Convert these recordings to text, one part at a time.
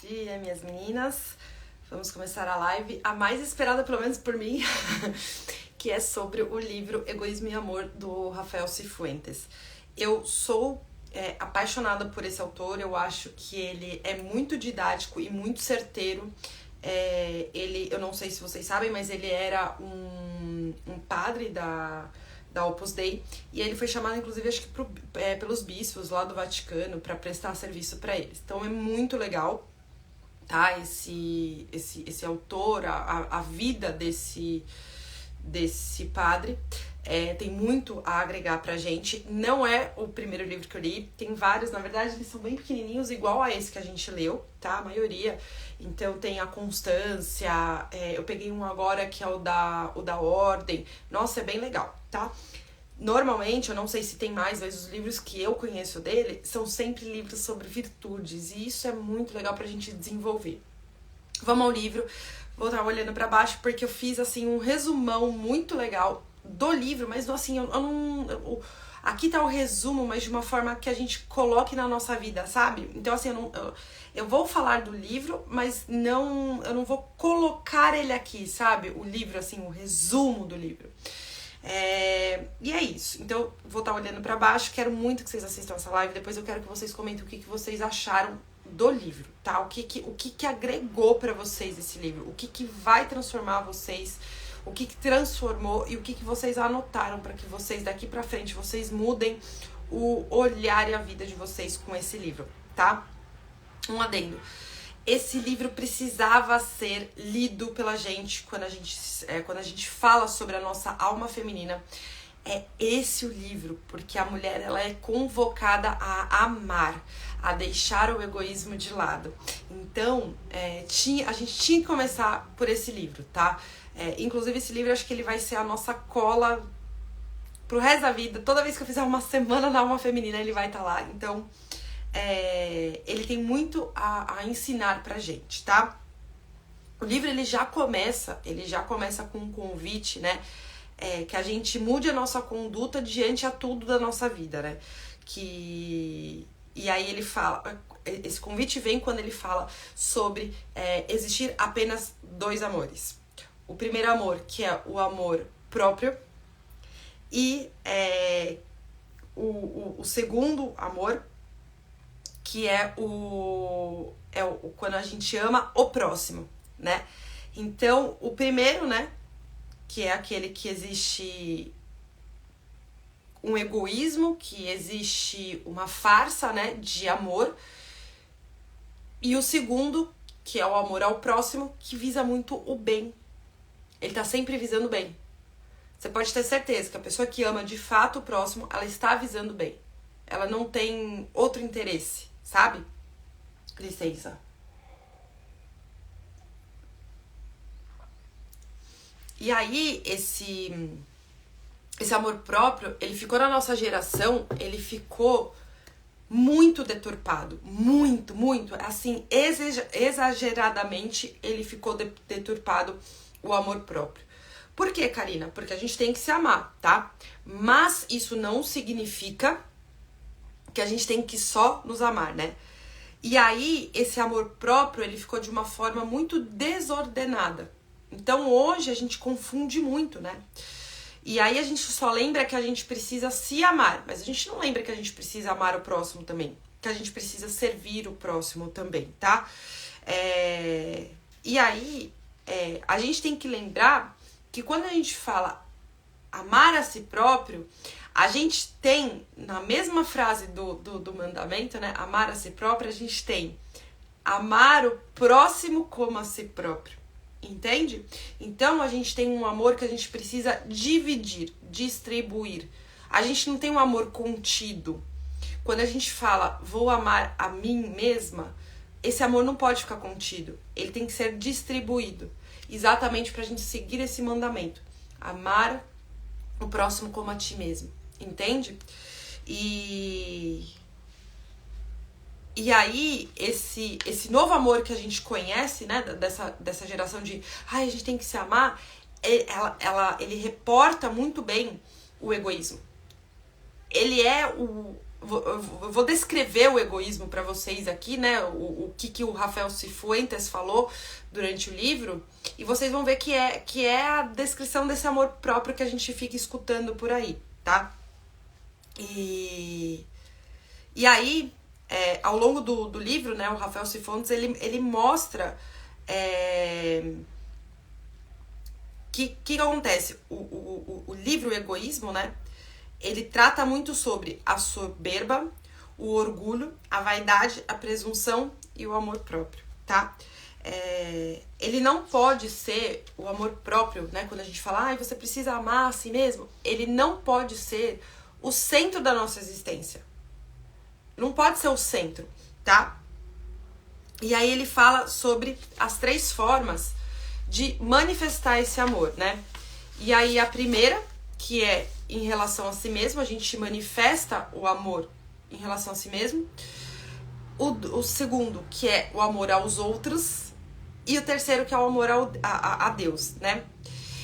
dia, minhas meninas. Vamos começar a live, a mais esperada, pelo menos por mim, que é sobre o livro Egoísmo e Amor, do Rafael Cifuentes. Eu sou apaixonada por esse autor, eu acho que ele é muito didático e muito certeiro. Eu não sei se vocês sabem, mas ele era um padre da Opus Dei, e ele foi chamado, inclusive, acho que pelos bispos lá do Vaticano para prestar serviço para eles. Então é muito legal, tá? Esse autor, a vida desse padre. Tem muito a agregar pra gente. Não é o primeiro livro que eu li, tem vários, na verdade eles são bem pequenininhos, igual a esse que a gente leu, tá? A maioria. Então tem a Constância, eu peguei um agora que é o da Ordem. Nossa, é bem legal, tá? Normalmente, eu não sei se tem mais, mas os livros que eu conheço dele são sempre livros sobre virtudes, e isso é muito legal pra gente desenvolver. Vamos ao livro. Vou estar olhando pra baixo porque eu fiz assim um resumão muito legal do livro, mas assim, aqui tá o resumo, mas de uma forma que a gente coloque na nossa vida, sabe? Então assim, eu vou falar do livro, mas eu não vou colocar ele aqui, sabe? O livro, assim, o resumo do livro. E é isso. Então, vou estar olhando pra baixo. Quero muito que vocês assistam essa live. Depois eu quero que vocês comentem o que vocês acharam do livro, tá? O que agregou pra vocês esse livro? O que vai transformar vocês? O que transformou e o que vocês anotaram para que vocês, daqui pra frente, vocês mudem o olhar e a vida de vocês com esse livro, tá? Um adendo. Esse livro precisava ser lido pela gente quando a gente fala sobre a nossa alma feminina. É esse o livro, porque a mulher, ela é convocada a amar, a deixar o egoísmo de lado. Então, a gente tinha que começar por esse livro, tá? Inclusive, esse livro, acho que ele vai ser a nossa cola pro resto da vida. Toda vez que eu fizer uma semana na alma feminina, ele vai estar lá. Então, ele tem muito a ensinar pra gente, tá? O livro, ele já começa com um convite, né? Que a gente mude a nossa conduta diante a tudo da nossa vida, né? E aí ele fala, esse convite vem quando ele fala sobre existir apenas dois amores. O primeiro amor, que é o amor próprio, e o segundo amor, que é quando a gente ama o próximo, né? Então, o primeiro, né, que é aquele que existe um egoísmo, que existe uma farsa, né, de amor. E o segundo, que é o amor ao próximo, que visa muito o bem. Ele tá sempre visando o bem. Você pode ter certeza que a pessoa que ama de fato o próximo, ela está visando o bem. Ela não tem outro interesse, sabe? Licença. E aí, esse amor próprio, ele ficou na nossa geração, ele ficou muito deturpado. Muito, muito. Assim, exageradamente, ele ficou deturpado, o amor próprio. Por quê, Karina? Porque a gente tem que se amar, tá? Mas isso não significa que a gente tem que só nos amar, né? E aí, esse amor próprio, ele ficou de uma forma muito desordenada. Então, hoje, a gente confunde muito, né? E aí, a gente só lembra que a gente precisa se amar, mas a gente não lembra que a gente precisa amar o próximo também, que a gente precisa servir o próximo também, tá? E aí, a gente tem que lembrar que quando a gente fala amar a si próprio, a gente tem, na mesma frase do mandamento, né, amar a si próprio, a gente tem amar o próximo como a si próprio, entende? Então, a gente tem um amor que a gente precisa dividir, distribuir. A gente não tem um amor contido. Quando a gente fala, vou amar a mim mesma, esse amor não pode ficar contido, ele tem que ser distribuído, exatamente pra gente seguir esse mandamento, amar o próximo como a ti mesmo, entende? E aí, esse novo amor que a gente conhece, né, dessa geração de a gente tem que se amar, ele reporta muito bem o egoísmo. Ele é eu vou descrever o egoísmo para vocês aqui, né? O que o Rafael Cifuentes falou durante o livro, e vocês vão ver que é a descrição desse amor próprio que a gente fica escutando por aí, tá? E aí, ao longo do livro, né, o Rafael Cifuentes, ele mostra que acontece. O livro O Egoísmo, né, ele trata muito sobre a soberba, o orgulho, a vaidade, a presunção e o amor próprio, tá? Ele não pode ser o amor próprio, né? Quando a gente fala, você precisa amar a si mesmo, ele não pode ser o centro da nossa existência. Não pode ser o centro, tá? E aí ele fala sobre as 3 formas de manifestar esse amor, né? E aí a primeira, que é em relação a si mesmo, a gente manifesta o amor em relação a si mesmo. O segundo, que é o amor aos outros. E o terceiro, que é o amor a Deus, né?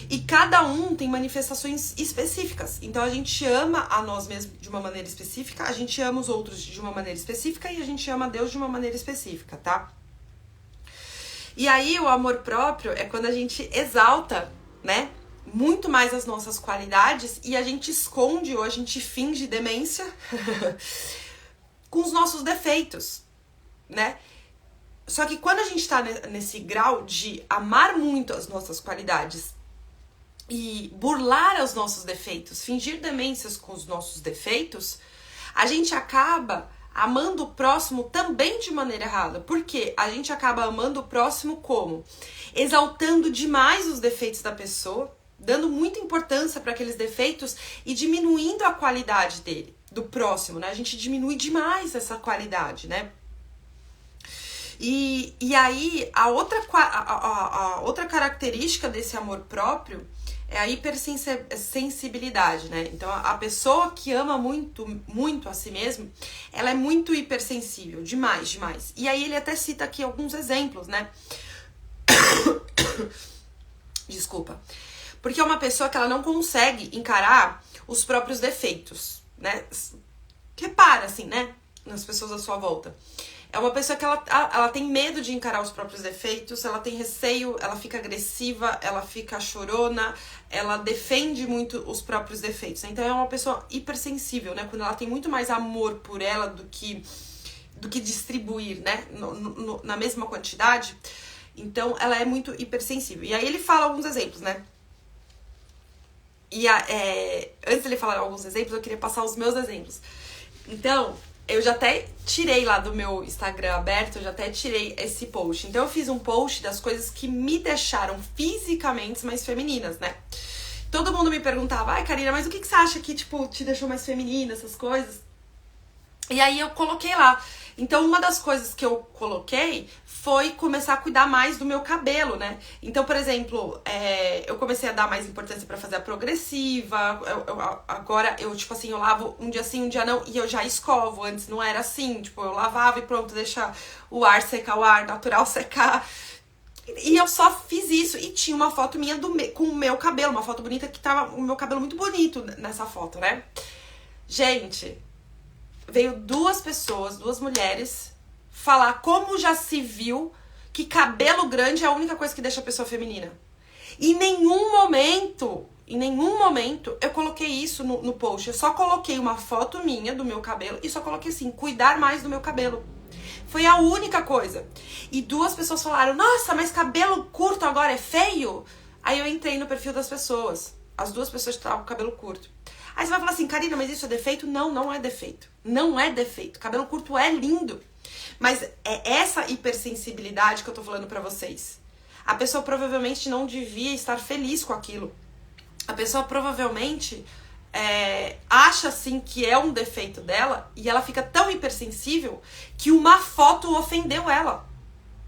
E cada um tem manifestações específicas. Então a gente ama a nós mesmos de uma maneira específica, a gente ama os outros de uma maneira específica e a gente ama a Deus de uma maneira específica, tá? E aí o amor próprio é quando a gente exalta, né, muito mais as nossas qualidades e a gente esconde ou a gente finge demência com os nossos defeitos, né? Só que quando a gente tá nesse grau de amar muito as nossas qualidades e burlar os nossos defeitos, fingir demências com os nossos defeitos, a gente acaba amando o próximo também de maneira errada. Por quê? A gente acaba amando o próximo como? Exaltando demais os defeitos da pessoa, dando muita importância para aqueles defeitos e diminuindo a qualidade dele, do próximo, né? A gente diminui demais essa qualidade, né? E aí, a outra característica desse amor próprio é a hipersensibilidade, né? Então, a pessoa que ama muito, muito a si mesmo, ela é muito hipersensível, demais. E aí, ele até cita aqui alguns exemplos, né? Desculpa. Porque é uma pessoa que ela não consegue encarar os próprios defeitos, né? Repara, assim, né? Nas pessoas à sua volta. É uma pessoa que ela tem medo de encarar os próprios defeitos, ela tem receio, ela fica agressiva, ela fica chorona, ela defende muito os próprios defeitos. Então é uma pessoa hipersensível, né? Quando ela tem muito mais amor por ela do que distribuir, né? Na mesma quantidade. Então ela é muito hipersensível. E aí ele fala alguns exemplos, né? E antes de ele falar alguns exemplos, eu queria passar os meus exemplos. Então, eu já até tirei lá do meu Instagram aberto, eu já até tirei esse post. Então eu fiz um post das coisas que me deixaram fisicamente mais femininas, né? Todo mundo me perguntava, ai Karina, mas o que você acha que, tipo, te deixou mais feminina, essas coisas? E aí eu coloquei lá. Então uma das coisas que eu coloquei foi começar a cuidar mais do meu cabelo, né? Então, por exemplo, eu comecei a dar mais importância pra fazer a progressiva. Agora eu, tipo assim, eu lavo um dia sim, um dia não, e eu já escovo. Antes não era assim, tipo, eu lavava e pronto, deixa o ar secar, o ar natural secar. E eu só fiz isso. E tinha uma foto minha com o meu cabelo, uma foto bonita que tava o meu cabelo muito bonito nessa foto, né? Gente, veio duas mulheres, falar como já se viu que cabelo grande é a única coisa que deixa a pessoa feminina. Em nenhum momento eu coloquei isso no post. Eu só coloquei uma foto minha do meu cabelo e só coloquei assim, cuidar mais do meu cabelo. Foi a única coisa. E duas pessoas falaram, nossa, mas cabelo curto agora é feio? Aí eu entrei no perfil das pessoas. As duas pessoas estavam com cabelo curto. Aí você vai falar assim, Karina, mas isso é defeito? Não, não é defeito. Não é defeito. Cabelo curto é lindo. Mas é essa hipersensibilidade que eu tô falando pra vocês. A pessoa provavelmente não devia estar feliz com aquilo. A pessoa provavelmente acha assim que é um defeito dela e ela fica tão hipersensível que uma foto ofendeu ela.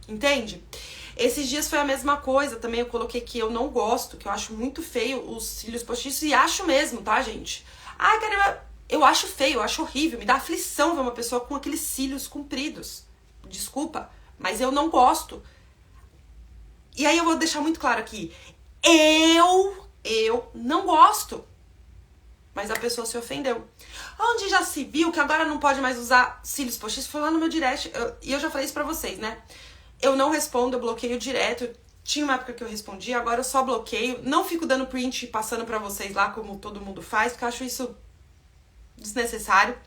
Entende? Esses dias foi a mesma coisa, também eu coloquei que eu não gosto, que eu acho muito feio os cílios postiços, e acho mesmo, tá, gente? Ai, caramba, eu acho feio, eu acho horrível, me dá aflição ver uma pessoa com aqueles cílios compridos. Desculpa, mas eu não gosto. E aí eu vou deixar muito claro aqui, eu não gosto. mas a pessoa se ofendeu. Onde já se viu que agora não pode mais usar cílios postiços? Foi lá no meu direct, e eu já falei isso pra vocês, né? Eu não respondo, eu bloqueio direto. Tinha uma época que eu respondia, agora eu só bloqueio. Não fico dando print e passando pra vocês lá, como todo mundo faz, porque eu acho isso desnecessário.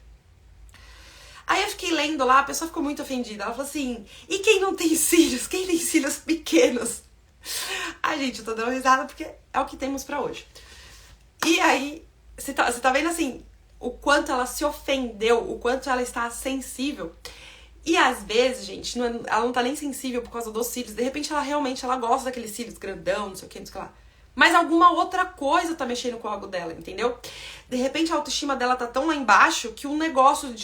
Aí eu fiquei lendo lá, a pessoa ficou muito ofendida. Ela falou assim, e quem não tem cílios? Quem tem cílios pequenos? Ai, gente, eu tô dando risada porque é o que temos pra hoje. E aí, você tá vendo assim, o quanto ela se ofendeu, o quanto ela está sensível. E às vezes, gente, ela não tá nem sensível por causa dos cílios. De repente, ela realmente gosta daqueles cílios grandão, não sei o que, não sei o que lá. Mas alguma outra coisa tá mexendo com algo dela, entendeu? De repente, a autoestima dela tá tão lá embaixo que um negócio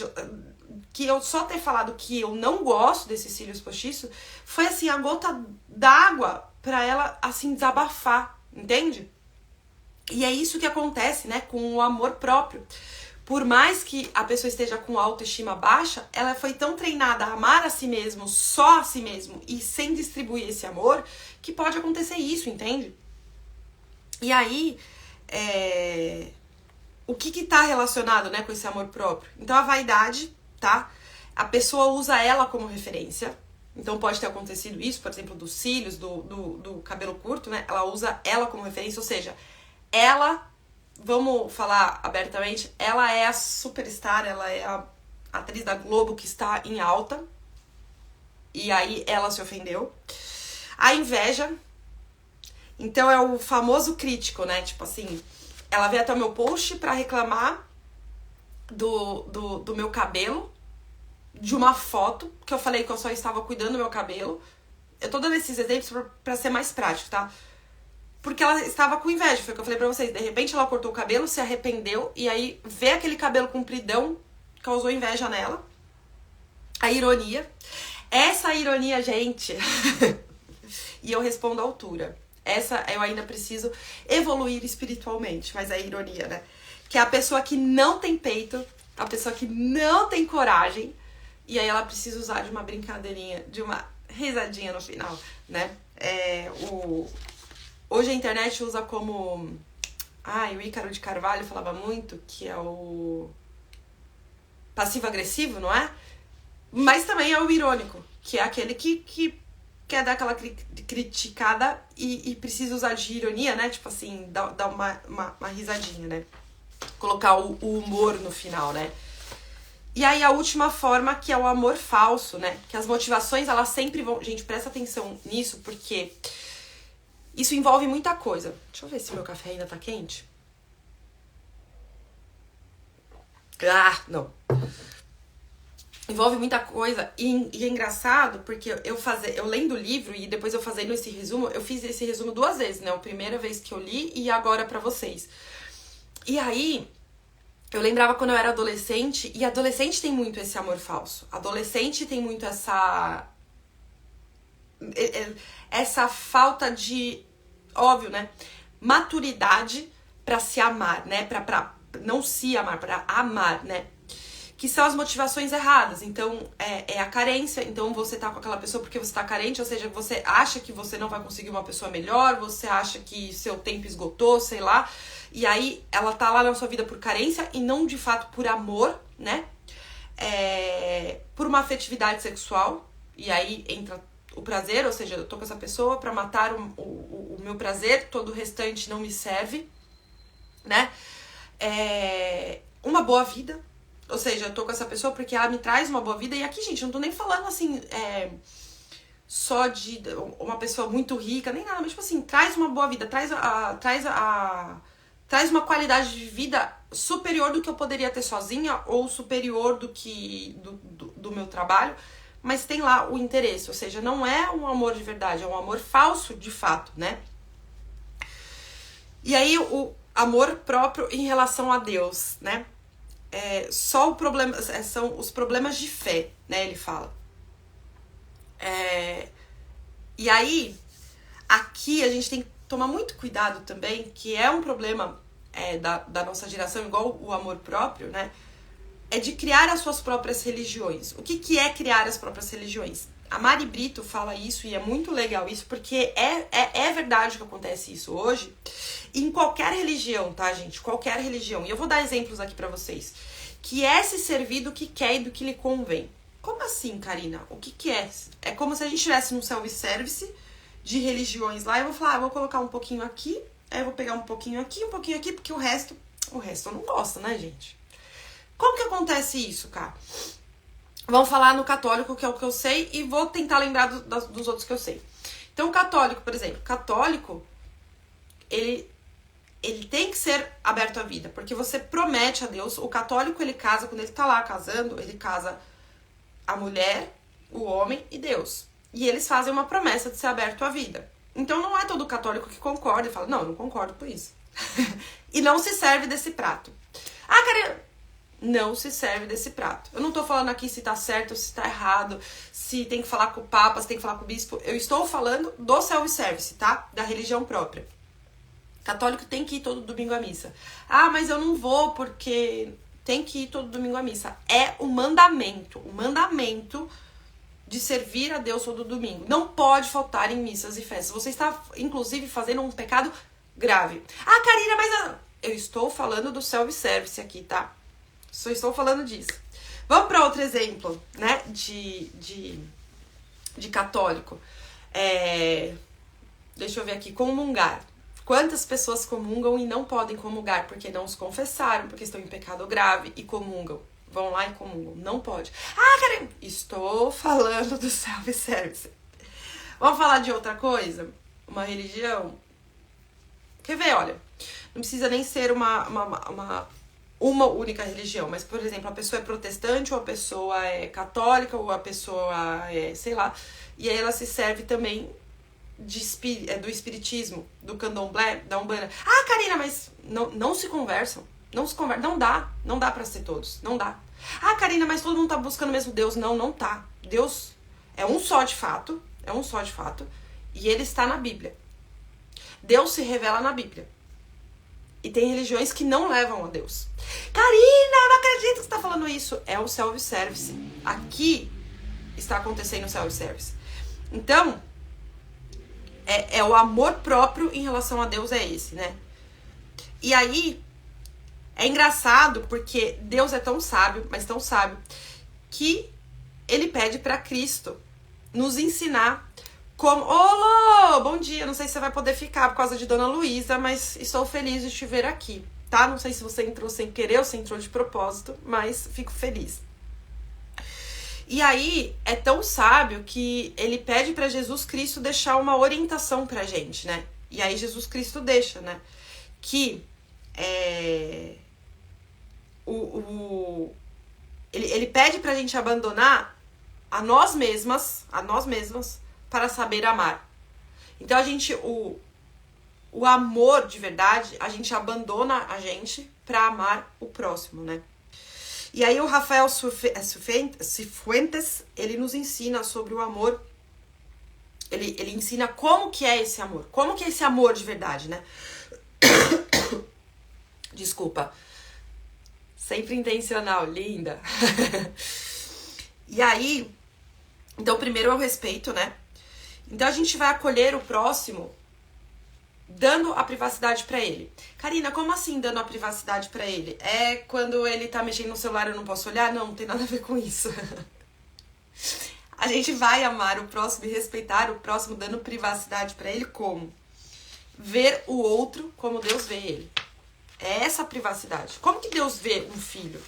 que eu só ter falado que eu não gosto desses cílios postiços foi assim, a gota d'água pra ela, assim, desabafar, entende? E é isso que acontece, né, com o amor próprio. Por mais que a pessoa esteja com autoestima baixa, ela foi tão treinada a amar a si mesmo, só a si mesmo, e sem distribuir esse amor, que pode acontecer isso, entende? E aí, o que tá relacionado, né, com esse amor próprio? Então, a vaidade, tá? A pessoa usa ela como referência. Então, pode ter acontecido isso, por exemplo, dos cílios, do cabelo curto, né? Ela usa ela como referência, ou seja, ela, vamos falar abertamente, ela é a superstar, ela é a atriz da Globo que está em alta. E aí ela se ofendeu. A inveja. Então é o famoso crítico, né? Tipo assim, ela veio até o meu post pra reclamar do meu cabelo, de uma foto, que eu falei que eu só estava cuidando do meu cabelo. Eu tô dando esses exemplos pra ser mais prático, tá? Porque ela estava com inveja, foi o que eu falei pra vocês. De repente ela cortou o cabelo, se arrependeu, e aí ver aquele cabelo compridão causou inveja nela. A ironia. Essa ironia, gente, e eu respondo à altura. Essa eu ainda preciso evoluir espiritualmente, mas é a ironia, né? Que é a pessoa que não tem peito, a pessoa que não tem coragem, e aí ela precisa usar de uma brincadeirinha, de uma risadinha no final, né? Hoje a internet usa como... o Ícaro de Carvalho falava muito, que é o passivo-agressivo, não é? Mas também é o irônico, que é aquele que quer dar aquela criticada e precisa usar de ironia, né? Tipo assim, dar uma risadinha, né? Colocar o humor no final, né? E aí a última forma, que é o amor falso, né? Que as motivações, elas sempre vão... Gente, presta atenção nisso, porque isso envolve muita coisa. Deixa eu ver se meu café ainda tá quente. Não. Envolve muita coisa e é engraçado porque eu lendo o livro e depois eu fazendo esse resumo, eu fiz esse resumo 2 vezes, né? A primeira vez que eu li e agora pra vocês. E aí, eu lembrava quando eu era adolescente, e adolescente tem muito esse amor falso. Adolescente tem muito essa falta de, óbvio, né? Maturidade pra se amar, né? Pra não se amar, pra amar, né? Que são as motivações erradas. Então, é a carência. Então, você tá com aquela pessoa porque você tá carente, ou seja, você acha que você não vai conseguir uma pessoa melhor, você acha que seu tempo esgotou, sei lá. E aí, ela tá lá na sua vida por carência e não, de fato, por amor, né? Por uma afetividade sexual. E aí, entra o prazer, ou seja, eu tô com essa pessoa pra matar o meu prazer, todo o restante não me serve, né? Uma boa vida. Ou seja, eu tô com essa pessoa porque ela me traz uma boa vida. E aqui, gente, eu não tô nem falando assim, só de uma pessoa muito rica, nem nada. Mas, tipo assim, traz uma boa vida, traz uma qualidade de vida superior do que eu poderia ter sozinha, ou superior do meu trabalho. Mas tem lá o interesse. Ou seja, não é um amor de verdade, é um amor falso de fato, né? E aí, o amor próprio em relação a Deus, né? Só o problema, são os problemas de fé, né? Ele fala. E aí, aqui a gente tem que tomar muito cuidado também, que é um problema da nossa geração, igual o amor próprio, né? é de criar as suas próprias religiões. O que é criar as próprias religiões? A Mari Brito fala isso e é muito legal isso, porque é verdade que acontece isso hoje em qualquer religião, tá, gente? Qualquer religião. E eu vou dar exemplos aqui pra vocês. Que é se servir do que quer e do que lhe convém. Como assim, Karina? O que é? É como se a gente estivesse num self-service de religiões lá. Eu vou falar, vou colocar um pouquinho aqui, aí eu vou pegar um pouquinho aqui, porque o resto eu não gosto, né, gente? Como que acontece isso, cara? Vamos falar no católico, que é o que eu sei, e vou tentar lembrar dos outros que eu sei. Então, o católico, por exemplo, ele tem que ser aberto à vida, porque você promete a Deus. O católico, ele casa, quando ele tá lá casando, ele casa a mulher, o homem e Deus. E eles fazem uma promessa de ser aberto à vida. Então, não é todo católico que concorda e fala, não, eu não concordo com isso. E não se serve desse prato. Ah, cara, não se serve desse prato. Eu não tô falando aqui se tá certo ou se tá errado, se tem que falar com o Papa, se tem que falar com o Bispo. Eu estou falando do self-service, tá? Da religião própria. Católico tem que ir todo domingo à missa. Ah, mas eu não vou porque tem que ir todo domingo à missa. É o mandamento de servir a Deus todo domingo. Não pode faltar em missas e festas. Você está, inclusive, fazendo um pecado grave. Ah, Karina, mas eu estou falando do self-service aqui, tá? Só estou falando disso. Vamos para outro exemplo, né? De católico. Deixa eu ver aqui. Comungar. Quantas pessoas comungam e não podem comungar porque não se confessaram, porque estão em pecado grave e comungam? Vão lá e comungam. Não pode. Ah, Karen, estou falando do self-service. Vamos falar de outra coisa? Uma religião? Quer ver, olha. Não precisa nem ser uma única religião, mas, por exemplo, a pessoa é protestante, ou a pessoa é católica, ou a pessoa é, sei lá, e aí ela se serve também do espiritismo, do candomblé, da umbanda. Ah, Karina, mas não se conversam. Não dá pra ser todos. Não dá. Ah, Karina, mas todo mundo tá buscando o mesmo Deus. Não tá. Deus é um só de fato. E ele está na Bíblia. Deus se revela na Bíblia. E tem religiões que não levam a Deus. Karina, eu não acredito que você tá falando isso. É o self-service. Aqui está acontecendo o self-service. Então, é o amor próprio em relação a Deus, é esse, né? E aí, é engraçado porque Deus é tão sábio, mas tão sábio, que ele pede pra Cristo nos ensinar como... Olô, bom dia, não sei se você vai poder ficar por causa de Dona Luísa, mas estou feliz de te ver aqui, tá? Não sei se você entrou sem querer ou se entrou de propósito, mas fico feliz. E aí, é tão sábio que ele pede pra Jesus Cristo deixar uma orientação pra gente, né? E aí Jesus Cristo deixa, né? Que ele pede pra gente abandonar a nós mesmas para saber amar. Então o amor de verdade, a gente abandona a gente pra amar o próximo, né? E aí o Rafael Cifuentes, ele nos ensina sobre o amor. Ele ensina como que é esse amor. Como que é esse amor de verdade, né? Desculpa. Sempre intencional, linda. E aí, então primeiro é o respeito, né? Então a gente vai acolher o próximo dando a privacidade pra ele. Karina, como assim dando a privacidade pra ele? É quando ele tá mexendo no celular eu não posso olhar? Não tem nada a ver com isso. A gente vai amar o próximo e respeitar o próximo dando privacidade pra ele como? Ver o outro como Deus vê ele. É essa a privacidade. Como que Deus vê um filho?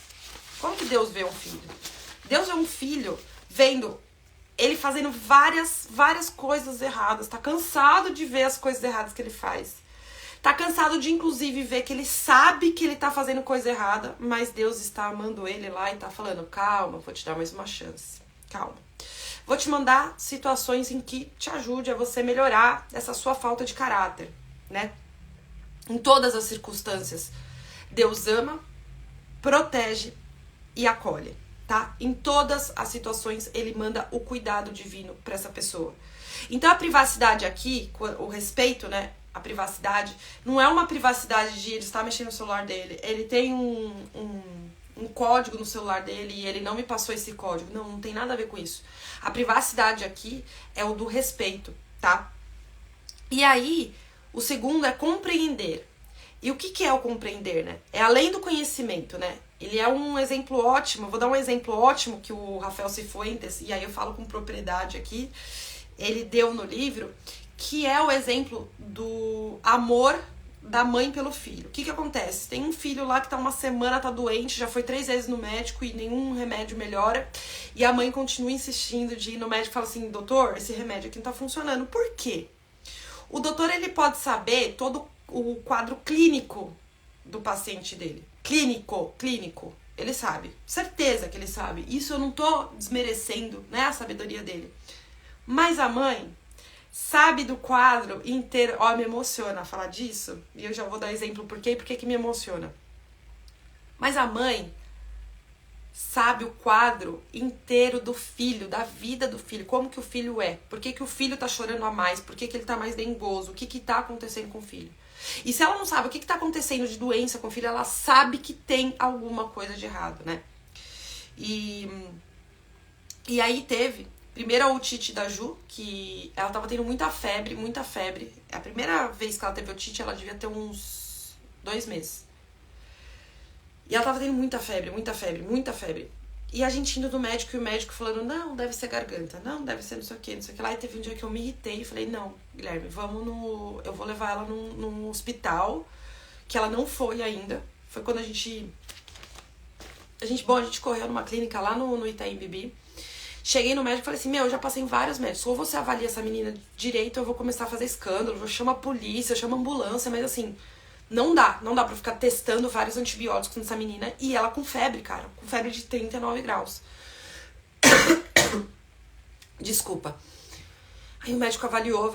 Como que Deus vê um filho? Deus vê um filho vendo ele fazendo várias coisas erradas. Tá cansado de ver as coisas erradas que ele faz. Tá cansado de, inclusive, ver que ele sabe que ele tá fazendo coisa errada, mas Deus está amando ele lá e tá falando, calma, vou te dar mais uma chance. Calma. Vou te mandar situações em que te ajude a você melhorar essa sua falta de caráter, né? Em todas as circunstâncias. Deus ama, protege e acolhe. Tá? Em todas as situações ele manda o cuidado divino para essa pessoa. Então a privacidade aqui, o respeito, né? A privacidade não é uma privacidade de ele estar mexendo no celular dele. Ele tem um código no celular dele e ele não me passou esse código. Não tem nada a ver com isso. A privacidade aqui é o do respeito, tá? E aí, o segundo é compreender. E o que é o compreender, né? É além do conhecimento, né? Ele é um exemplo ótimo, eu vou dar um exemplo ótimo que o Rafael Cifuentes, e aí eu falo com propriedade aqui, ele deu no livro, que é o exemplo do amor da mãe pelo filho. O que acontece? Tem um filho lá que tá uma semana, tá doente, já foi 3 vezes no médico e nenhum remédio melhora, e a mãe continua insistindo de ir no médico e fala assim, doutor, esse remédio aqui não tá funcionando. Por quê? O doutor, ele pode saber todo o quadro clínico do paciente dele. Clínico. Ele sabe. Certeza que ele sabe. Isso eu não tô desmerecendo, né, a sabedoria dele. Mas a mãe sabe do quadro inteiro. Ó, me emociona falar disso. E eu já vou dar exemplo por quê e por que me emociona. Mas a mãe sabe o quadro inteiro do filho, da vida do filho, como que o filho é, por que o filho tá chorando a mais, por que ele tá mais dengoso, o que tá acontecendo com o filho. E se ela não sabe o que tá acontecendo de doença com o filho, ela sabe que tem alguma coisa de errado, né? E aí teve, primeiro a otite da Ju, que ela tava tendo muita febre. A primeira vez que ela teve otite, ela devia ter uns 2 meses. E ela tava tendo muita febre. E a gente indo no médico e o médico falando, não, deve ser garganta, não, deve ser não sei o que. Lá, e teve um dia que eu me irritei e falei, não, Guilherme, eu vou levar ela num hospital, que ela não foi ainda. Foi quando a gente correu numa clínica lá no Itaim Bibi. Cheguei no médico e falei assim, eu já passei em vários médicos, ou você avalia essa menina direito, ou eu vou começar a fazer escândalo, eu chamo a polícia, eu chamo a ambulância, mas assim... Não dá pra ficar testando vários antibióticos nessa menina. E ela com febre, cara. Com febre de 39 graus. Desculpa. Aí o médico avaliou.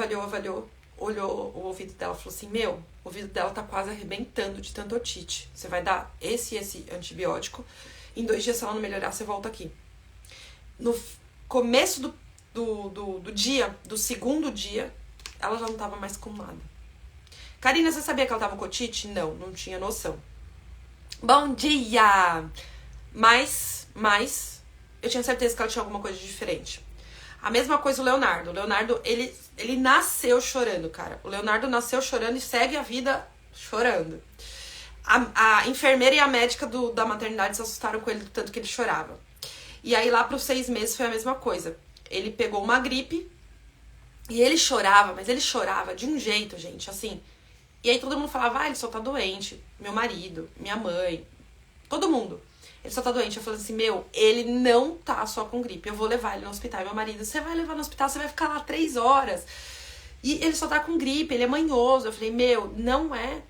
Olhou o ouvido dela e falou assim, o ouvido dela tá quase arrebentando de tanta otite. Você vai dar esse antibiótico. Em 2 dias, se ela não melhorar, você volta aqui. No começo do dia, do segundo dia, ela já não tava mais com nada. Karina, você sabia que ela tava com otite? Não tinha noção. Bom dia! Mas, eu tinha certeza que ela tinha alguma coisa diferente. A mesma coisa o Leonardo. O Leonardo, ele nasceu chorando, cara. O Leonardo nasceu chorando e segue a vida chorando. A enfermeira e a médica da maternidade se assustaram com ele do tanto que ele chorava. E aí lá pros 6 meses foi a mesma coisa. Ele pegou uma gripe e ele chorava, mas ele chorava de um jeito, gente, assim... E aí todo mundo falava, ele só tá doente. Meu marido, minha mãe, todo mundo. Ele só tá doente. Eu falei assim, ele não tá só com gripe. Eu vou levar ele no hospital. E meu marido, você vai levar no hospital, você vai ficar lá 3 horas. E ele só tá com gripe, ele é manhoso. Eu falei, não é.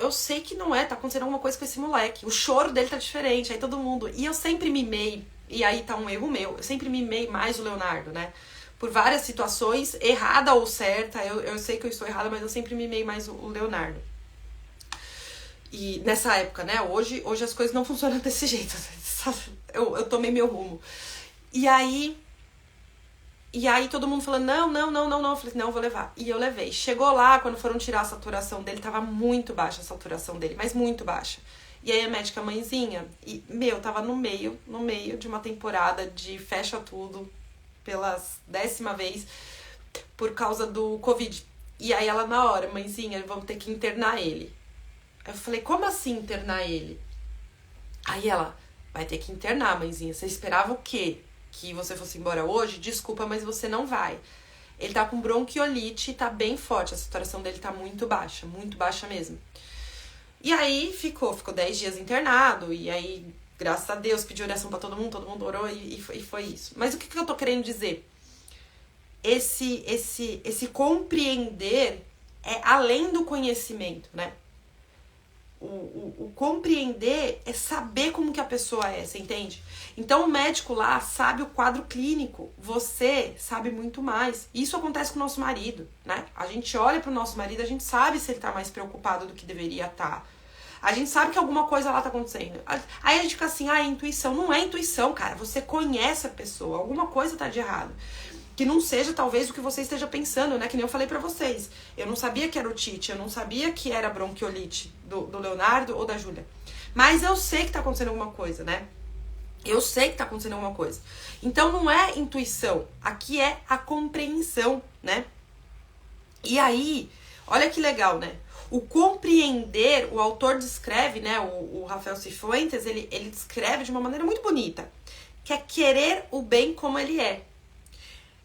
Eu sei que não é, tá acontecendo alguma coisa com esse moleque. O choro dele tá diferente. Aí todo mundo... E eu sempre mimei, e aí tá um erro meu, eu sempre mimei mais o Leonardo, né? Por várias situações, errada ou certa, eu sei que eu estou errada, mas eu sempre mimei mais o Leonardo. E nessa época, né, hoje as coisas não funcionam desse jeito, eu tomei meu rumo. E aí todo mundo falando, não, eu falei, não, eu vou levar. E eu levei. Chegou lá, quando foram tirar a saturação dele, tava muito baixa a saturação dele, mas muito baixa. E aí a médica, mãezinha, e, tava no meio de uma temporada de fecha tudo, pela 10ª vez, por causa do Covid. E aí ela na hora, mãezinha, vamos ter que internar ele. Aí eu falei, como assim internar ele? Aí ela, vai ter que internar, mãezinha. Você esperava o quê? Que você fosse embora hoje? Desculpa, mas você não vai. Ele tá com bronquiolite e tá bem forte. A saturação dele tá muito baixa mesmo. E aí ficou 10 dias internado, e aí... Graças a Deus, pedi oração pra todo mundo orou e foi isso. Mas o que eu tô querendo dizer? Esse compreender é além do conhecimento, né? O compreender é saber como que a pessoa é, você entende? Então o médico lá sabe o quadro clínico, você sabe muito mais. Isso acontece com o nosso marido, né? A gente olha pro nosso marido, a gente sabe se ele tá mais preocupado do que deveria estar. A gente sabe que alguma coisa lá tá acontecendo. Aí a gente fica assim, é intuição. Não é intuição, cara. Você conhece a pessoa. Alguma coisa tá de errado. Que não seja, talvez, o que você esteja pensando, né? Que nem eu falei pra vocês. Eu não sabia que era otite. Eu não sabia que era bronquiolite do Leonardo ou da Júlia. Mas eu sei que tá acontecendo alguma coisa, né? Eu sei que tá acontecendo alguma coisa. Então não é intuição, aqui é a compreensão, né? E aí, olha que legal, né? O compreender, o autor descreve, né? O Rafael Cifuentes, ele descreve de uma maneira muito bonita, que é querer o bem como ele é.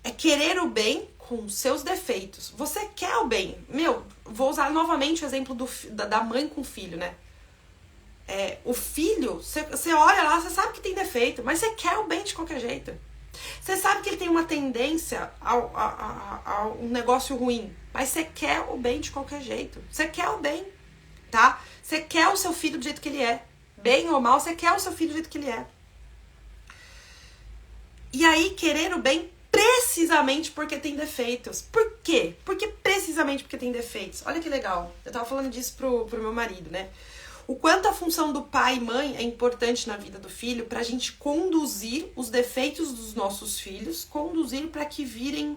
É querer o bem com os seus defeitos. Você quer o bem. Meu, vou usar novamente o exemplo da mãe com o filho, né? O filho, você olha lá, você sabe que tem defeito, mas você quer o bem de qualquer jeito. Você sabe que ele tem uma tendência a um negócio ruim, mas você quer o bem de qualquer jeito. Você quer o bem, tá? Você quer o seu filho do jeito que ele é. Bem ou mal, você quer o seu filho do jeito que ele é. E aí, querer o bem precisamente porque tem defeitos. Por quê? Porque precisamente porque tem defeitos. Olha que legal. Eu tava falando disso pro meu marido, né? O quanto a função do pai e mãe é importante na vida do filho pra gente conduzir os defeitos dos nossos filhos, conduzir para que virem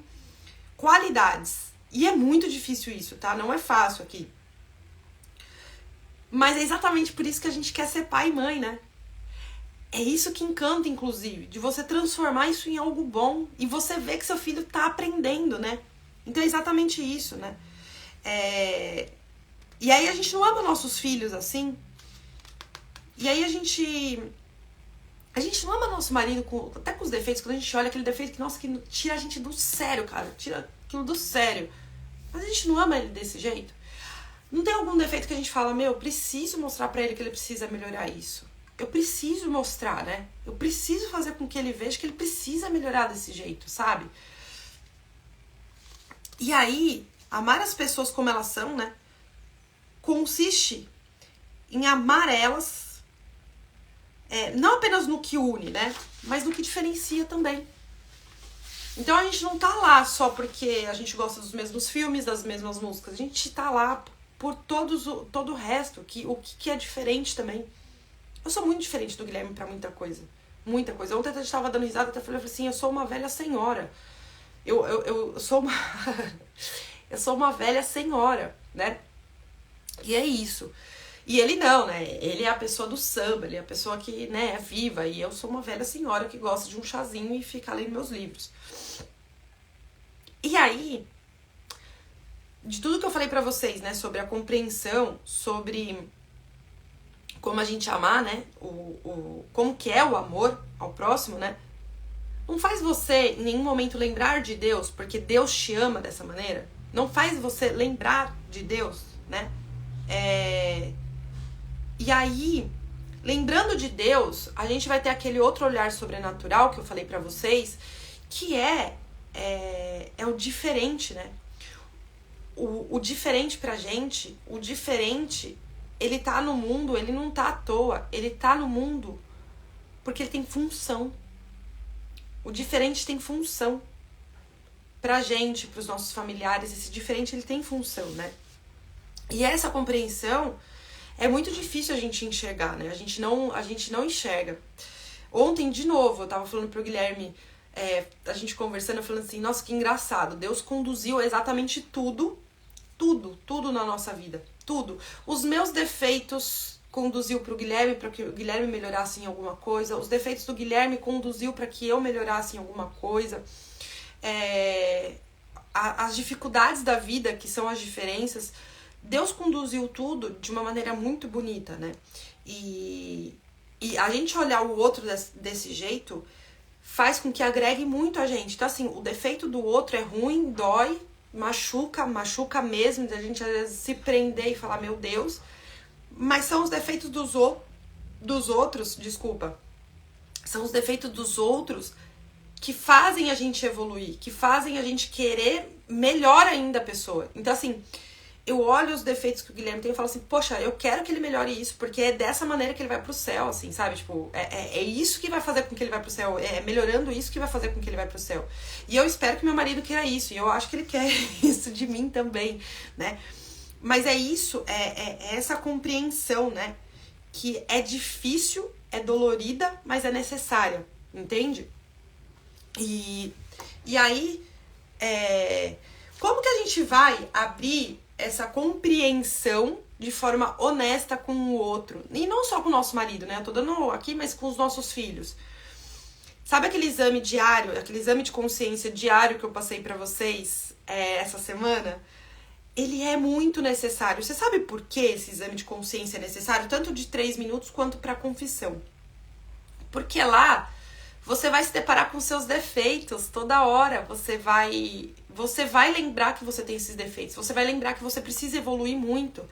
qualidades. E é muito difícil isso, tá? Não é fácil aqui. Mas é exatamente por isso que a gente quer ser pai e mãe, né? É isso que encanta, inclusive, de você transformar isso em algo bom e você ver que seu filho tá aprendendo, né? Então é exatamente isso, né? E aí a gente não ama nossos filhos assim. E aí a gente não ama nosso marido até com os defeitos, quando a gente olha aquele defeito que, nossa, que tira a gente do sério, cara. Tira aquilo do sério. Mas a gente não ama ele desse jeito. Não tem algum defeito que a gente fala, meu, eu preciso mostrar pra ele que ele precisa melhorar isso. Eu preciso mostrar, né? Eu preciso fazer com que ele veja que ele precisa melhorar desse jeito, sabe? E aí, amar as pessoas como elas são, né? Consiste em amar elas, não apenas no que une, né? Mas no que diferencia também. Então a gente não tá lá só porque a gente gosta dos mesmos filmes, das mesmas músicas. A gente tá lá por todo o resto, o que é diferente também. Eu sou muito diferente do Guilherme pra muita coisa. Muita coisa. Ontem a gente tava dando risada, até falei assim, eu sou uma velha senhora. Eu sou uma... eu sou uma velha senhora, né? E é isso. E ele não, né? Ele é a pessoa do samba, ele é a pessoa que, né, é viva. E eu sou uma velha senhora que gosta de um chazinho e fica lendo meus livros. E aí, de tudo que eu falei pra vocês, né, sobre a compreensão, sobre como a gente amar, né, como que é o amor ao próximo, né, não faz você em nenhum momento lembrar de Deus, porque Deus te ama dessa maneira. Não faz você lembrar de Deus, né? E aí, lembrando de Deus, a gente vai ter aquele outro olhar sobrenatural que eu falei pra vocês, que é o diferente, né? O diferente pra gente, o diferente, ele tá no mundo, ele não tá à toa, ele tá no mundo porque ele tem função. O diferente tem função. Pra gente, pros nossos familiares, esse diferente ele tem função, né? E essa compreensão é muito difícil a gente enxergar, né? A gente não enxerga. Ontem, de novo, eu tava falando pro Guilherme, a gente conversando, falando assim, nossa, que engraçado, Deus conduziu exatamente tudo na nossa vida, tudo. Os meus defeitos conduziu pro Guilherme, para que o Guilherme melhorasse em alguma coisa, os defeitos do Guilherme conduziu para que eu melhorasse em alguma coisa. As dificuldades da vida, que são as diferenças, Deus conduziu tudo de uma maneira muito bonita, né? E a gente olhar o outro desse jeito faz com que agregue muito a gente. Então, assim, o defeito do outro é ruim, dói, machuca mesmo, da gente às vezes se prender e falar, meu Deus, mas são os defeitos dos outros, são os defeitos dos outros que fazem a gente evoluir, que fazem a gente querer melhor ainda a pessoa. Então, assim, eu olho os defeitos que o Guilherme tem e falo assim, poxa, eu quero que ele melhore isso, porque é dessa maneira que ele vai pro céu, assim, sabe? Tipo, é isso que vai fazer com que ele vai pro céu, é melhorando isso que vai fazer com que ele vai pro céu. E eu espero que meu marido queira isso, e eu acho que ele quer isso de mim também, né? Mas é isso, é essa compreensão, né? Que é difícil, é dolorida, mas é necessária, entende? E aí, como que a gente vai abrir essa compreensão de forma honesta com o outro. E não só com o nosso marido, né? Eu tô dando aqui, mas com os nossos filhos. Sabe aquele exame diário, aquele exame de consciência diário que eu passei pra vocês essa semana? Ele é muito necessário. Você sabe por que esse exame de consciência é necessário? Tanto de 3 minutos quanto pra confissão. Porque lá você vai se deparar com seus defeitos toda hora. Você vai lembrar que você tem esses defeitos. Você vai lembrar que você precisa evoluir muito.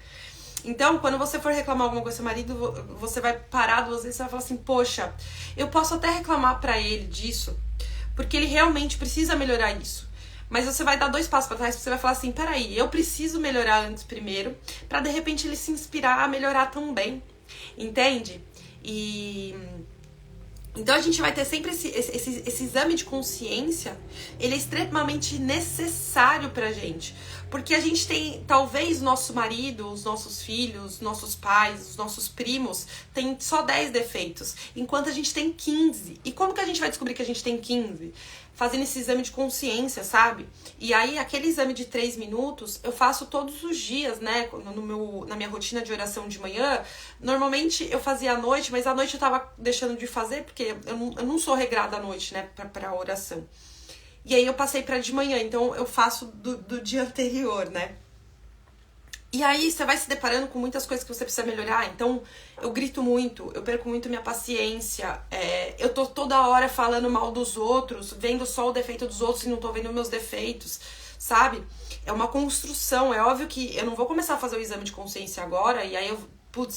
Então, quando você for reclamar alguma coisa com seu marido, você vai parar 2 vezes e vai falar assim, poxa, eu posso até reclamar pra ele disso, porque ele realmente precisa melhorar isso. Mas você vai dar 2 passos pra trás, você vai falar assim, peraí, eu preciso melhorar antes primeiro, pra de repente ele se inspirar a melhorar também. Entende? Então a gente vai ter sempre esse exame de consciência, ele é extremamente necessário pra gente. Porque a gente tem, talvez, nosso marido, os nossos filhos, nossos pais, os nossos primos, tem só 10 defeitos, enquanto a gente tem 15. E como que a gente vai descobrir que a gente tem 15? Fazendo esse exame de consciência, sabe? E aí, aquele exame de 3 minutos, eu faço todos os dias, né? Na minha rotina de oração de manhã. Normalmente eu fazia à noite, mas à noite eu tava deixando de fazer, porque eu não sou regrada à noite, né? Pra oração. E aí eu passei pra de manhã, então eu faço do dia anterior, né? E aí você vai se deparando com muitas coisas que você precisa melhorar. Então eu grito muito, eu perco muito minha paciência, eu tô toda hora falando mal dos outros, vendo só o defeito dos outros e não tô vendo meus defeitos, sabe? É uma construção, é óbvio que eu não vou começar a fazer o exame de consciência agora, e aí eu,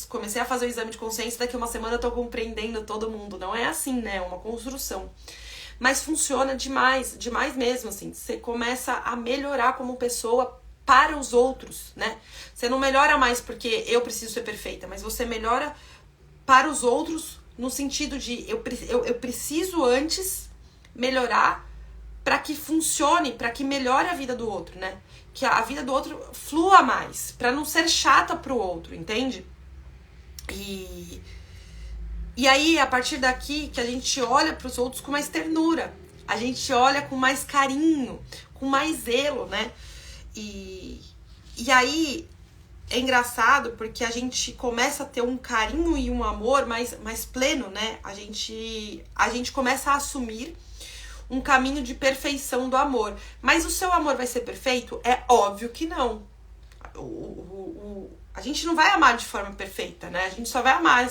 comecei a fazer o exame de consciência, daqui a uma semana eu tô compreendendo todo mundo. Não é assim, né? É uma construção. Mas funciona demais, demais mesmo, assim. Você começa a melhorar como pessoa para os outros, né? Você não melhora mais porque eu preciso ser perfeita, mas você melhora para os outros no sentido de eu preciso antes melhorar para que funcione, para que melhore a vida do outro, né? Que a vida do outro flua mais, para não ser chata pro outro, entende? E aí, a partir daqui, que a gente olha para os outros com mais ternura, a gente olha com mais carinho, com mais zelo, né? E aí, é engraçado porque a gente começa a ter um carinho e um amor mais pleno, né? A gente começa a assumir um caminho de perfeição do amor. Mas o seu amor vai ser perfeito? É óbvio que não. A gente não vai amar de forma perfeita, né? A gente só vai amar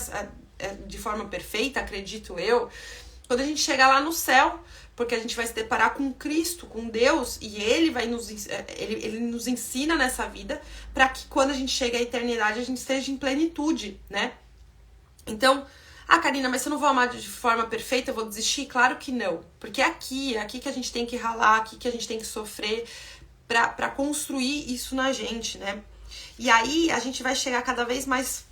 de forma perfeita, acredito eu, quando a gente chegar lá no céu, porque a gente vai se deparar com Cristo, com Deus, e Ele nos ensina nessa vida para que quando a gente chega à eternidade a gente esteja em plenitude, né? Então, Karina, mas se eu não vou amar de forma perfeita, eu vou desistir? Claro que não, porque é aqui que a gente tem que ralar, aqui que a gente tem que sofrer para construir isso na gente, né? E aí a gente vai chegar cada vez mais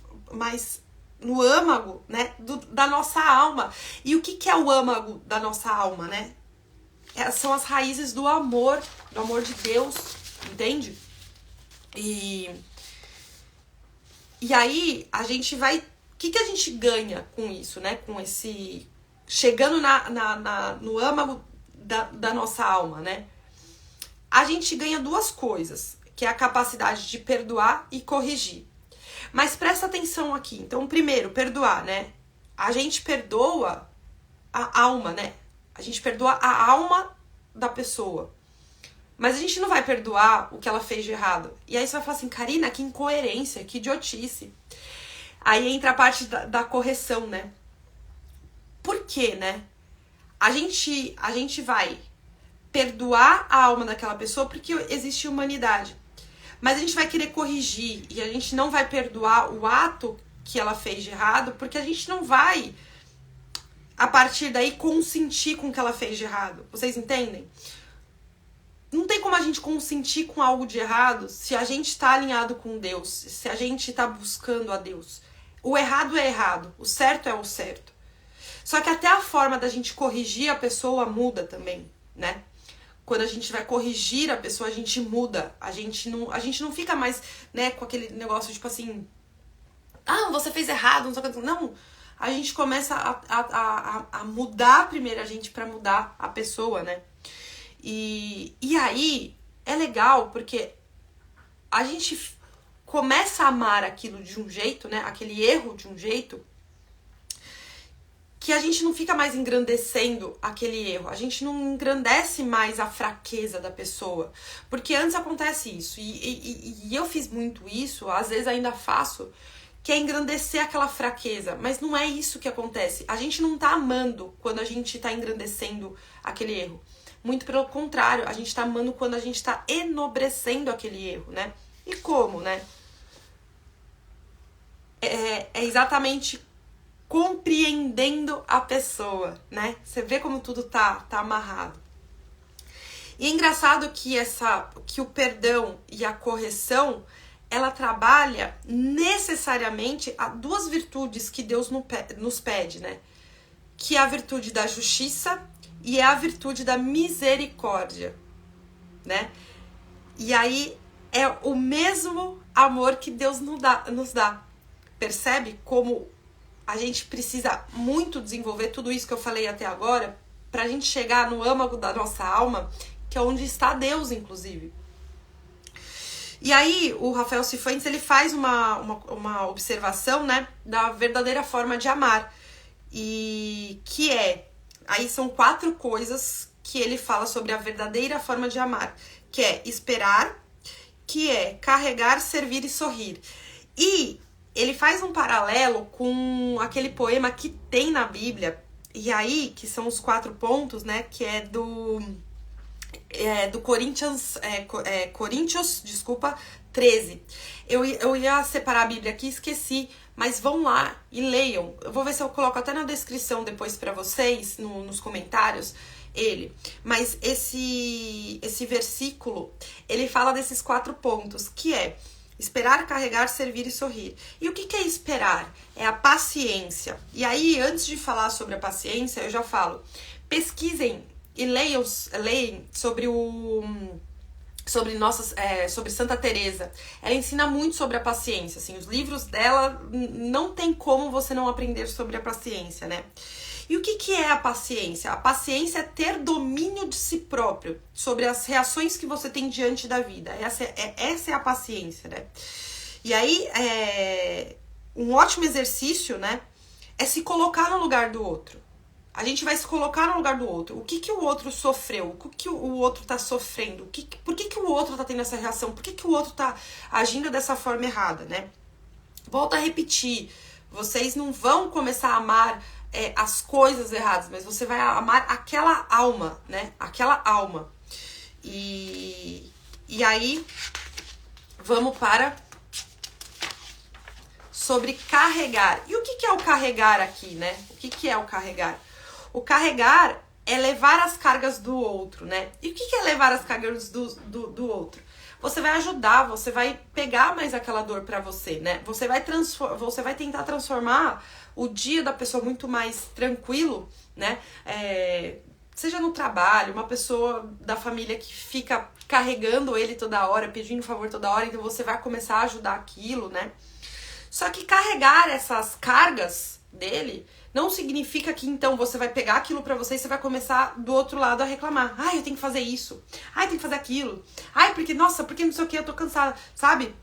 no âmago, né, da nossa alma. E o que é o âmago da nossa alma, né? São as raízes do amor de Deus, entende? E aí a gente vai... O que a gente ganha com isso, né? Com esse... Chegando no âmago da nossa alma, né? A gente ganha 2 coisas, que é a capacidade de perdoar e corrigir. Mas presta atenção aqui. Então, primeiro, perdoar, né? A gente perdoa a alma, né? A gente perdoa a alma da pessoa. Mas a gente não vai perdoar o que ela fez de errado. E aí você vai falar assim, Karina, que incoerência, que idiotice. Aí entra a parte da correção, né? Por quê, né? A gente vai perdoar a alma daquela pessoa porque existe humanidade. Mas a gente vai querer corrigir e a gente não vai perdoar o ato que ela fez de errado, porque a gente não vai, a partir daí, consentir com o que ela fez de errado. Vocês entendem? Não tem como a gente consentir com algo de errado se a gente está alinhado com Deus, se a gente está buscando a Deus. O errado é errado, o certo é o certo. Só que até a forma da gente corrigir a pessoa muda também, né? Quando a gente vai corrigir a pessoa, a gente muda. A gente não fica mais, né, com aquele negócio, tipo assim... você fez errado, não sei o que. Não, a gente começa a mudar primeiro a gente pra mudar a pessoa, né? E aí, é legal, porque a gente começa a amar aquilo de um jeito, né? Aquele erro de um jeito, que a gente não fica mais engrandecendo aquele erro, a gente não engrandece mais a fraqueza da pessoa, porque antes acontece isso, e eu fiz muito isso, às vezes ainda faço, que é engrandecer aquela fraqueza, mas não é isso que acontece, a gente não tá amando quando a gente tá engrandecendo aquele erro, muito pelo contrário, a gente tá amando quando a gente tá enobrecendo aquele erro, né? E como, né? É exatamente compreendendo a pessoa, né? Você vê como tudo tá amarrado. E é engraçado que o perdão e a correção, ela trabalha necessariamente a duas virtudes que Deus nos pede, né? Que é a virtude da justiça e é a virtude da misericórdia, né? E aí é o mesmo amor que Deus nos dá. Percebe como a gente precisa muito desenvolver tudo isso que eu falei até agora pra gente chegar no âmago da nossa alma, que é onde está Deus, inclusive. E aí, o Rafael Cifuentes, ele faz uma observação, né, da verdadeira forma de amar. E que aí são 4 coisas que ele fala sobre a verdadeira forma de amar. Que é esperar, que é carregar, servir e sorrir. E ele faz um paralelo com aquele poema que tem na Bíblia, e aí, que são os 4 pontos, né, que é do Coríntios, 13. Eu ia separar a Bíblia aqui, esqueci, mas vão lá e leiam. Eu vou ver se eu coloco até na descrição depois pra vocês, nos comentários, ele. Mas esse versículo, ele fala desses 4 pontos, que é esperar, carregar, servir e sorrir. E o que é esperar? É a paciência. E aí, antes de falar sobre a paciência, eu já falo, pesquisem e leiam sobre sobre Santa Teresa. Ela ensina muito sobre a paciência, assim, os livros dela não tem como você não aprender sobre a paciência, né? E o que é a paciência? A paciência é ter domínio de si próprio sobre as reações que você tem diante da vida. Essa é a paciência, né? E aí, um ótimo exercício, né, é se colocar no lugar do outro. A gente vai se colocar no lugar do outro. O que o outro sofreu? O que o outro tá sofrendo? Por que o outro tá tendo essa reação? Por que o outro tá agindo dessa forma errada, né? Volto a repetir. Vocês não vão começar a amar as coisas erradas, mas você vai amar aquela alma, né? Aquela alma. E aí, vamos para sobre carregar. E o que é o carregar aqui, né? O que é o carregar? O carregar é levar as cargas do outro, né? E o que é levar as cargas do outro? Você vai ajudar, você vai pegar mais aquela dor pra você, né? Você vai tentar transformar o dia da pessoa muito mais tranquilo, né? Seja no trabalho, uma pessoa da família que fica carregando ele toda hora, pedindo favor toda hora, então você vai começar a ajudar aquilo, né? Só que carregar essas cargas dele não significa que então você vai pegar aquilo pra você e você vai começar do outro lado a reclamar. Ai, eu tenho que fazer isso. Ai, eu tenho que fazer aquilo. Ai, porque não sei o que, eu tô cansada, sabe?